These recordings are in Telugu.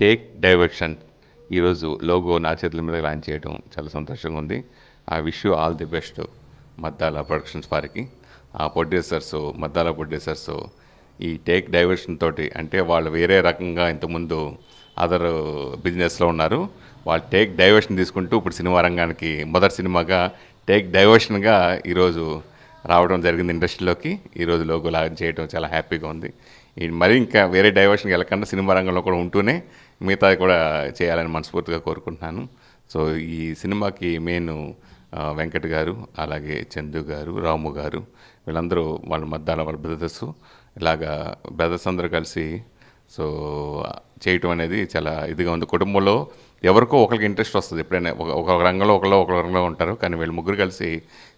టేక్ డైవర్షన్ ఈరోజు లోగో నా చేతుల మీద లాంచ్ చేయడం చాలా సంతోషంగా ఉంది. I wish you all the best Maddala productions వారికి. ఆ ప్రొడ్యూసర్స్ మద్దాల ప్రొడ్యూసర్స్ ఈ టేక్ డైవర్షన్ తోటి, అంటే వాళ్ళు వేరే రకంగా ఇంతకుముందు అదర్ బిజినెస్లో ఉన్నారు, వాళ్ళు టేక్ డైవర్షన్ తీసుకుంటూ ఇప్పుడు సినిమా రంగానికి మొదటి సినిమాగా టేక్ డైవర్షన్గా ఈరోజు రావడం జరిగింది ఇండస్ట్రీలోకి. ఈరోజు లోగో లాంచ్ చేయడం చాలా హ్యాపీగా ఉంది. మరి ఇంకా వేరే డైవర్షన్కి వెళ్ళకుండా సినిమా రంగంలో కూడా ఉంటూనే మిగతాది కూడా చేయాలని మనస్ఫూర్తిగా కోరుకుంటున్నాను. సో ఈ సినిమాకి మెయిన్ వెంకట్ గారు, అలాగే చందు గారు, రాము గారు, వీళ్ళందరూ వాళ్ళ మధ్యాల వాళ్ళ బ్రదర్స్, ఇలాగా బ్రదర్స్ అందరూ కలిసి సో చేయటం అనేది చాలా ఇదిగా ఉంది. కుటుంబంలో ఎవరికో ఒకరికి ఇంట్రెస్ట్ వస్తుంది, ఎప్పుడైనా ఒక రంగంలో ఒక రంగంలో ఉంటారు, కానీ వీళ్ళు ముగ్గురు కలిసి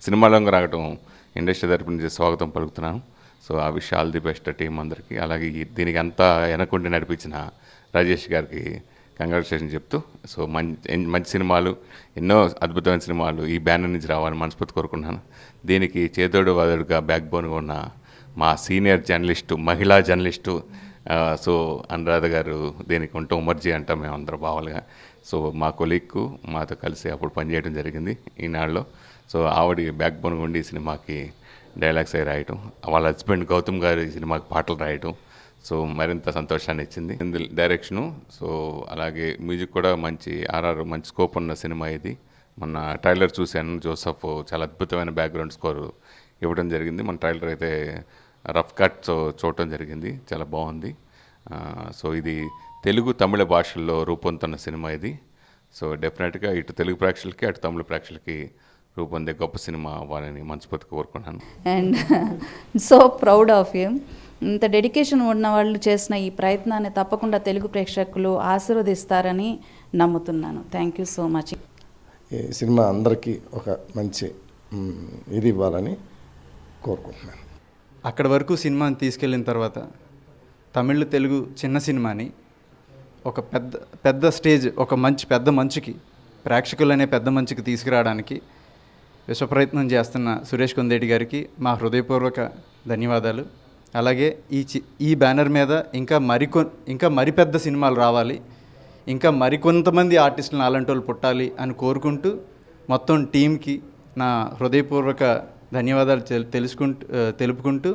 సినిమాలోకి రావడం ఇండస్ట్రీ తరపు నుంచి స్వాగతం పలుకుతున్నాను. సో ఆ wish all the best team అందరికీ. అలాగే దీనికి అంతా వెనకుండి నడిపించిన రాజేష్ గారికి కంగ్రాచులేషన్ చెప్తూ, సో మంచి సినిమాలు, ఎన్నో అద్భుతమైన సినిమాలు ఈ బ్యానర్ నుంచి రావాలని మనస్ఫూర్తి కోరుకుంటున్నాను. దీనికి చేదోడు వాదోడుగా బ్యాక్ బోన్గా ఉన్న మా సీనియర్ జర్నలిస్టు, మహిళా జర్నలిస్టు సో అనురాధ గారు, దీనికి ఉంటూ ఉమర్జీ అంటాం మేము అందరం బావాలుగా. సో మా కొలీగ్కు మాతో కలిసి అప్పుడు పనిచేయడం జరిగింది ఈనాడులో. సో ఆవిడ బ్యాక్ బోన్గా ఉండి ఈ సినిమాకి డైలాగ్స్ అవి రాయటం, వాళ్ళ హస్బెండ్ గౌతమ్ గారు ఈ సినిమాకి పాటలు రాయటం, సో మరింత సంతోషాన్ని ఇచ్చింది. డైరెక్షను, సో అలాగే మ్యూజిక్ కూడా మంచి మంచి స్కోప్ ఉన్న సినిమా ఇది. మొన్న ట్రైలర్ చూశాను, జోసఫ్ చాలా అద్భుతమైన బ్యాక్గ్రౌండ్ స్కోర్ ఇవ్వడం జరిగింది. మన ట్రైలర్ అయితే రఫ్ కట్ చూడటం జరిగింది, చాలా బాగుంది. సో ఇది తెలుగు తమిళ భాషల్లో రూపొందుతున్న సినిమా ఇది. సో డెఫినెట్గా ఇటు తెలుగు ప్రేక్షకులకి అటు తమిళ ప్రేక్షకులకి రూపొందే గొప్ప సినిమా అవ్వాలని మనస్ఫూర్తిగా కోరుకున్నాను. And so proud of you. ఇంత డెడికేషన్ ఉన్న వాళ్ళు చేసిన ఈ ప్రయత్నాన్ని తప్పకుండా తెలుగు ప్రేక్షకులు ఆశీర్వదిస్తారని నమ్ముతున్నాను. Thank you so much. ఈ సినిమా అందరికీ ఒక మంచి ఇది ఇవ్వాలని కోరుకుంటున్నాను. అక్కడి వరకు సినిమాని తీసుకెళ్ళిన తర్వాత తమిళ్ తెలుగు చిన్న సినిమాని ఒక పెద్ద స్టేజ్, ఒక పెద్ద మంచుకి, ప్రేక్షకులనే పెద్ద మంచుకి తీసుకురావడానికి విశ్వప్రయత్నం చేస్తున్న సురేష్ కొందేటి గారికి మా హృదయపూర్వక ధన్యవాదాలు. అలాగే ఈ బ్యానర్ మీద ఇంకా మరి పెద్ద సినిమాలు రావాలి, ఇంకా మరికొంతమంది ఆర్టిస్టులను అలాంటి వాళ్ళు పుట్టాలి అని కోరుకుంటూ మొత్తం టీంకి నా హృదయపూర్వక ధన్యవాదాలు తెలుపుకుంటూ